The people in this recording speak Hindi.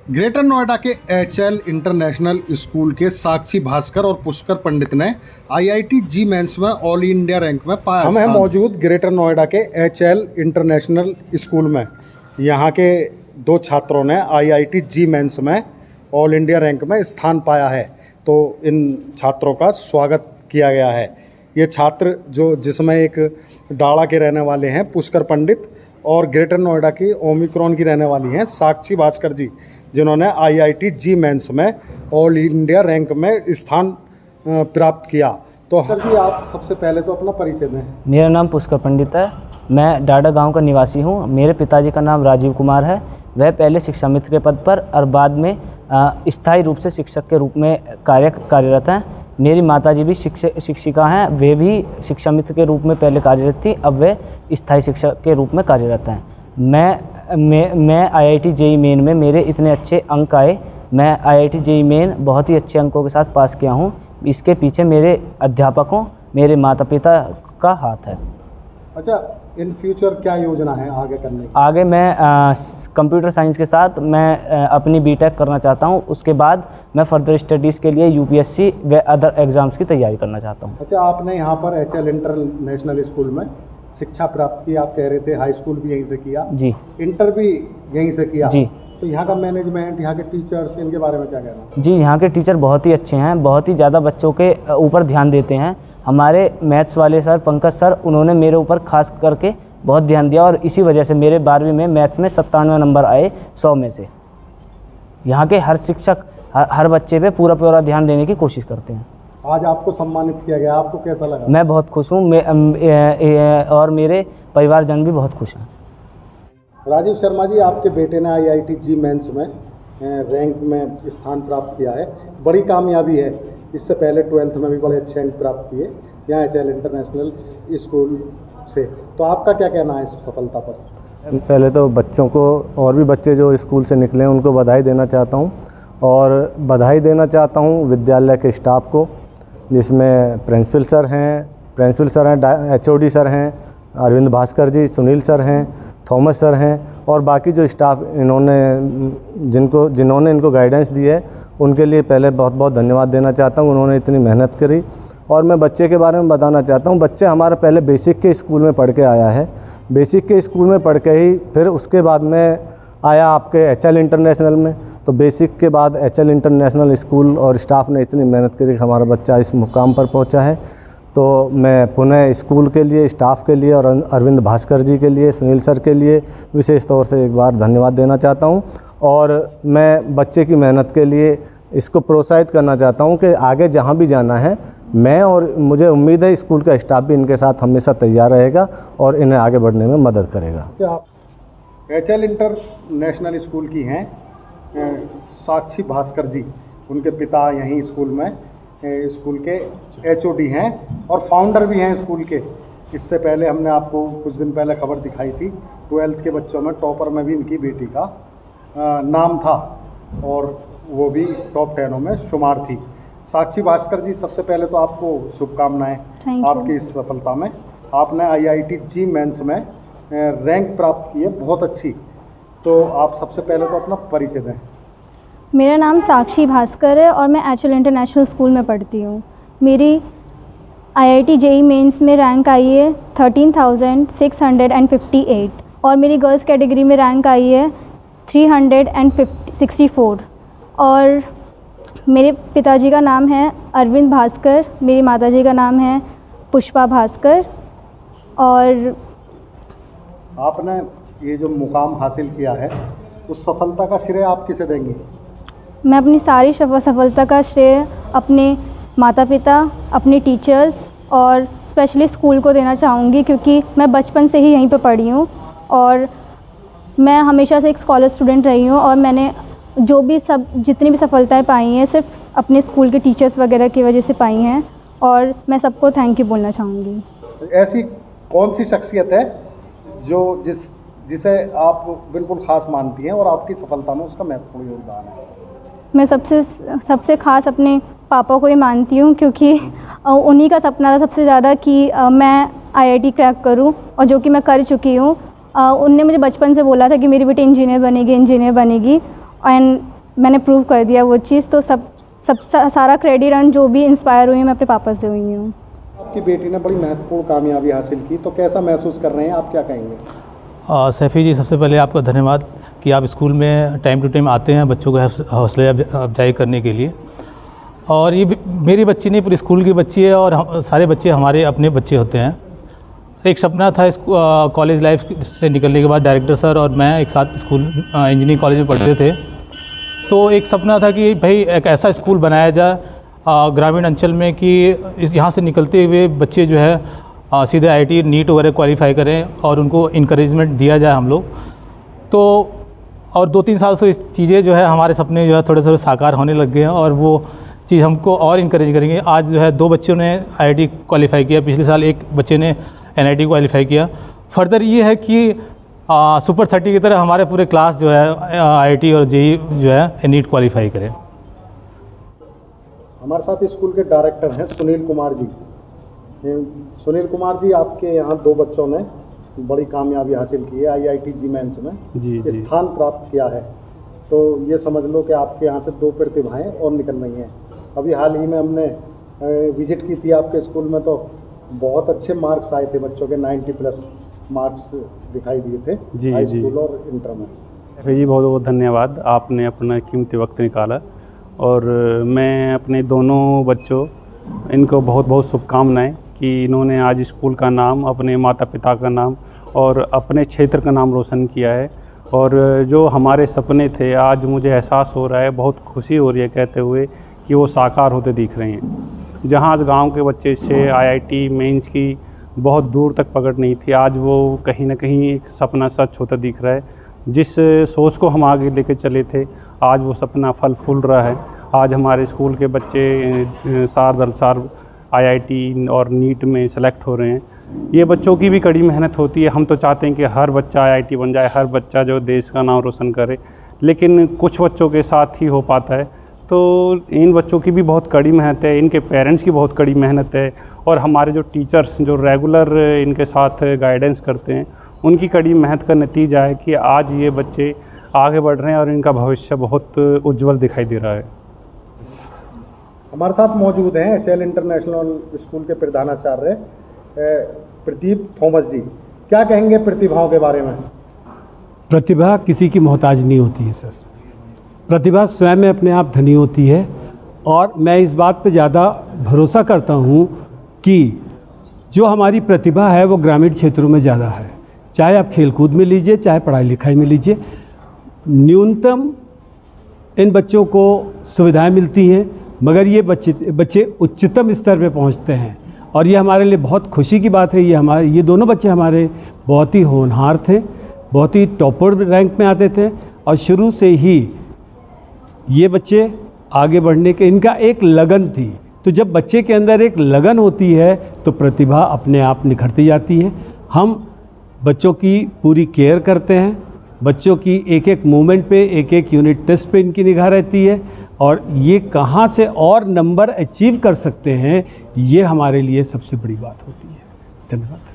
ग्रेटर नोएडा के एचएल इंटरनेशनल स्कूल के साक्षी भास्कर और पुष्कर पंडित ने आईआईटी जी मेंस में ऑल इंडिया रैंक में पाया। हम हैं मौजूद ग्रेटर नोएडा के एचएल इंटरनेशनल स्कूल में। यहाँ के दो छात्रों ने आईआईटी जी मेंस में ऑल इंडिया रैंक में स्थान पाया है, तो इन छात्रों का स्वागत किया गया है। ये छात्र जिसमें एक डाड़ा के रहने वाले हैं पुष्कर पंडित और ग्रेटर नोएडा की ओमिक्रॉन की रहने वाली हैं साक्षी भास्कर जी, जिन्होंने आईआईटी जी मेंस में ऑल इंडिया रैंक में स्थान प्राप्त किया। तो सर जी, आप सबसे पहले तो अपना परिचय दें। मेरा नाम पुष्कर पंडित है, मैं डाडा गांव का निवासी हूं। मेरे पिताजी का नाम राजीव कुमार है। वह पहले शिक्षा मित्र के पद पर और बाद में स्थायी रूप से शिक्षक के रूप में कार्यरत हैं। मेरी माताजी भी शिक्षिका हैं, वे भी शिक्षा मित्र के रूप में पहले कार्यरत थी, अब वे स्थायी शिक्षक के रूप में कार्यरत हैं। मैं आईआईटी जेईई मेन में मेरे इतने अच्छे अंक आए। मैं आईआईटी जेईई मेन बहुत ही अच्छे अंकों के साथ पास किया हूं। इसके पीछे मेरे अध्यापकों, मेरे माता पिता का हाथ है। अच्छा, इन फ्यूचर क्या योजना है आगे करने की? आगे मैं कंप्यूटर साइंस के साथ मैं अपनी बीटेक करना चाहता हूं। उसके बाद मैं फर्दर स्टडीज़ के लिए यूपीएससी व अदर एग्ज़ाम्स की तैयारी करना चाहता हूं। अच्छा, आपने यहाँ पर एचएल इंटरनेशनल स्कूल में शिक्षा प्राप्त की, आप कह रहे थे हाई स्कूल भी यहीं से किया जी, इंटर भी यहीं से किया जी। तो यहाँ का मैनेजमेंट, यहाँ के टीचर्स, इनके बारे में क्या कहना? जी, यहाँ के टीचर बहुत ही अच्छे हैं, बहुत ही ज़्यादा बच्चों के ऊपर ध्यान देते हैं। हमारे मैथ्स वाले सर पंकज सर, उन्होंने मेरे ऊपर खास करके बहुत ध्यान दिया और इसी वजह से मेरे 12वीं में मैथ्स में 97 नंबर आए 100 में से। यहाँ के हर शिक्षक हर बच्चे पे पूरा ध्यान देने की कोशिश करते हैं। आज आपको सम्मानित किया गया, आपको कैसा लगा? मैं बहुत खुश हूँ, और मेरे परिवारजन भी बहुत खुश हैं। राजीव शर्मा जी, आपके बेटे ने आईआईटी जी मेंस में रैंक में स्थान प्राप्त किया है, बड़ी कामयाबी है। इससे पहले 12th में भी बड़े अच्छे अंक प्राप्त किए यहाँ एचएल इंटरनेशनल स्कूल से। तो आपका क्या कहना है इस सफलता पर? पहले तो बच्चों को और भी बच्चे जो स्कूल से निकले हैं उनको बधाई देना चाहता हूँ, और बधाई देना चाहता हूँ विद्यालय के स्टाफ को, जिसमें प्रिंसिपल सर हैं, एचओडी सर हैं, अरविंद भास्कर जी, सुनील सर हैं, थॉमस सर हैं, और बाकी जो स्टाफ जिन्होंने इनको गाइडेंस दी है उनके लिए पहले बहुत बहुत धन्यवाद देना चाहता हूँ। उन्होंने इतनी मेहनत करी। और मैं बच्चे के बारे में बताना चाहता हूँ, बच्चे हमारा पहले बेसिक के स्कूल में पढ़ के आया है। बेसिक के स्कूल में पढ़ के ही फिर उसके बाद में आया आपके एचएल इंटरनेशनल में। तो बेसिक के बाद एचएल इंटरनेशनल स्कूल और स्टाफ ने इतनी मेहनत करी कि हमारा बच्चा इस मुकाम पर पहुंचा है। तो मैं पुनः स्कूल के लिए, स्टाफ के लिए और अरविंद भास्कर जी के लिए, सुनील सर के लिए विशेष तौर से एक बार धन्यवाद देना चाहता हूं। और मैं बच्चे की मेहनत के लिए इसको प्रोत्साहित करना चाहता हूं कि आगे जहां भी जाना है, मैं और मुझे उम्मीद है स्कूल का स्टाफ भी इनके साथ हमेशा तैयार रहेगा और इन्हें आगे बढ़ने में मदद करेगा। अच्छा, आप एचएल इंटरनेशनल स्कूल की हैं साक्षी भास्कर जी, उनके पिता यहीं स्कूल में स्कूल के एचओडी हैं और फाउंडर भी हैं स्कूल के। इससे पहले हमने आपको कुछ दिन पहले खबर दिखाई थी, 12th के बच्चों में टॉपर में भी इनकी बेटी का नाम था और वो भी टॉप 10 में शुमार थी। साक्षी भास्कर जी, सबसे पहले तो आपको शुभकामनाएं आपकी इस सफलता में। आपने आईआईटी जी मेंस में रैंक प्राप्त की है, बहुत अच्छी। तो आप सबसे पहले तो अपना परिचय दें। मेरा नाम साक्षी भास्कर है और मैं एचएल इंटरनेशनल स्कूल में पढ़ती हूँ। मेरी आईआईटी जेईई मेंस में रैंक आई है 13,658 और मेरी गर्ल्स कैटेगरी में रैंक आई है 364। और मेरे पिताजी का नाम है अरविंद भास्कर, मेरी माताजी का नाम है पुष्पा भास्कर। और आपने ये जो मुकाम हासिल किया है, उस सफलता का श्रेय आप किसे देंगी? मैं अपनी सारी सफलता का श्रेय अपने माता पिता, अपने टीचर्स और स्पेशली स्कूल को देना चाहूँगी, क्योंकि मैं बचपन से ही यहीं पर पढ़ी हूँ और मैं हमेशा से एक स्कॉलर स्टूडेंट रही हूँ। और मैंने जितनी भी सफलताएं पाई हैं सिर्फ अपने स्कूल के टीचर्स वगैरह की वजह से पाई हैं, और मैं सबको थैंक यू बोलना चाहूँगी। ऐसी कौन सी शख्सियत है जिसे आप बिल्कुल ख़ास मानती हैं और आपकी सफलता में उसका महत्वपूर्ण योगदान है? मैं सबसे ख़ास अपने पापा को ही मानती हूँ, क्योंकि उन्हीं का सपना था सबसे ज़्यादा कि मैं आईआईटी क्रैक करूँ, और जो कि मैं कर चुकी हूँ। उनने मुझे बचपन से बोला था कि मेरी बेटी इंजीनियर बनेगी। एंड मैंने प्रूव कर दिया वो चीज़। तो सारा क्रेडिट एंड जो भी इंस्पायर हुई मैं अपने पापा से हुई हूँ। आपकी बेटी ने बड़ी महत्वपूर्ण कामयाबी हासिल की, तो कैसा महसूस कर रहे हैं आप, क्या कहेंगे? सैफ़ी जी, सबसे पहले आपका धन्यवाद कि आप स्कूल में टाइम टू टाइम आते हैं बच्चों को हौसला अफजाई करने के लिए। और ये मेरी बच्ची नहीं, पूरी स्कूल की बच्ची है और सारे बच्चे हमारे अपने बच्चे होते हैं। एक सपना था कॉलेज लाइफ से निकलने के बाद, डायरेक्टर सर और मैं एक साथ स्कूल इंजीनियरिंग कॉलेज में पढ़ते थे। तो एक सपना था कि भाई एक ऐसा स्कूल बनाया जाए ग्रामीण अंचल में कि यहाँ से निकलते हुए बच्चे जो है सीधे IIT नीट वगैरह क्वालिफाई करें और उनको इनकरेजमेंट दिया जाए हम लोग। तो और 2-3 साल से इस चीज़ें जो है हमारे सपने जो है थोड़े थोड़े साकार होने लग गए हैं और वो चीज़ हमको और इनकरेज करेंगे। आज जो है 2 बच्चों ने IIT क्वालिफाई किया, पिछले साल एक बच्चे ने NIT क्वालिफाई किया। फर्दर ये है कि सुपर 30 की तरह हमारे पूरे क्लास जो है IIT और JEE जो है नीट क्वालिफाई करें। हमारे साथ स्कूल के डायरेक्टर हैं सुनील कुमार जी। सुनील कुमार जी, आपके यहाँ 2 बच्चों ने बड़ी कामयाबी हासिल की है, IIT जी मेंस में जी स्थान प्राप्त किया है। तो ये समझ लो कि आपके यहाँ से 2 प्रतिभाएं और निकल रही हैं। अभी हाल ही में हमने विजिट की थी आपके स्कूल में, तो बहुत अच्छे मार्क्स आए थे बच्चों के, 90+ मार्क्स दिखाई दिए थे हाई स्कूल और इंटर में। सैफ़ी जी, बहुत बहुत धन्यवाद, आपने अपना कीमती वक्त निकाला। और मैं अपने दोनों बच्चों, इनको बहुत बहुत शुभकामनाएं कि इन्होंने आज स्कूल का नाम, अपने माता पिता का नाम और अपने क्षेत्र का नाम रोशन किया है। और जो हमारे सपने थे, आज मुझे एहसास हो रहा है, बहुत खुशी हो रही है कहते हुए कि वो साकार होते दिख रहे हैं। जहाँ आज गांव के बच्चे से IIT मेंस की बहुत दूर तक पकड़ नहीं थी, आज वो कहीं ना कहीं एक सपना सच होता दिख रहा है। जिस सोच को हम आगे लेके चले थे, आज वो सपना फल फूल रहा है। आज हमारे स्कूल के बच्चे सार IIT और नीट में सेलेक्ट हो रहे हैं। ये बच्चों की भी कड़ी मेहनत होती है। हम तो चाहते हैं कि हर बच्चा IIT बन जाए, हर बच्चा जो देश का नाम रोशन करे, लेकिन कुछ बच्चों के साथ ही हो पाता है। तो इन बच्चों की भी बहुत कड़ी मेहनत है, इनके पेरेंट्स की बहुत कड़ी मेहनत है, और हमारे जो टीचर्स जो रेगुलर इनके साथ गाइडेंस करते हैं, उनकी कड़ी मेहनत का नतीजा है कि आज ये बच्चे आगे बढ़ रहे हैं और इनका भविष्य बहुत उज्जवल दिखाई दे रहा है। हमारे साथ मौजूद हैं HL इंटरनेशनल स्कूल के प्रधानाचार्य प्रदीप थॉमस जी। क्या कहेंगे प्रतिभाओं के बारे में? प्रतिभा किसी की मोहताज नहीं होती है सर। प्रतिभा स्वयं में अपने आप धनी होती है। और मैं इस बात पे ज़्यादा भरोसा करता हूँ कि जो हमारी प्रतिभा है वो ग्रामीण क्षेत्रों में ज़्यादा है। चाहे आप खेलकूद में लीजिए, चाहे पढ़ाई लिखाई में लीजिए, न्यूनतम इन बच्चों को सुविधाएं मिलती हैं, मगर ये बच्चे उच्चतम स्तर पे पहुंचते हैं। और ये हमारे लिए बहुत खुशी की बात है। ये दोनों बच्चे हमारे बहुत ही होनहार थे, बहुत ही टॉपर रैंक में आते थे, और शुरू से ही ये बच्चे आगे बढ़ने के, इनका एक लगन थी। तो जब बच्चे के अंदर एक लगन होती है तो प्रतिभा अपने आप निखरती जाती है। हम बच्चों की पूरी केयर करते हैं, बच्चों की एक एक मूवमेंट पे, एक एक यूनिट टेस्ट पे इनकी निगाह रहती है, और ये कहाँ से और नंबर अचीव कर सकते हैं, ये हमारे लिए सबसे बड़ी बात होती है। धन्यवाद।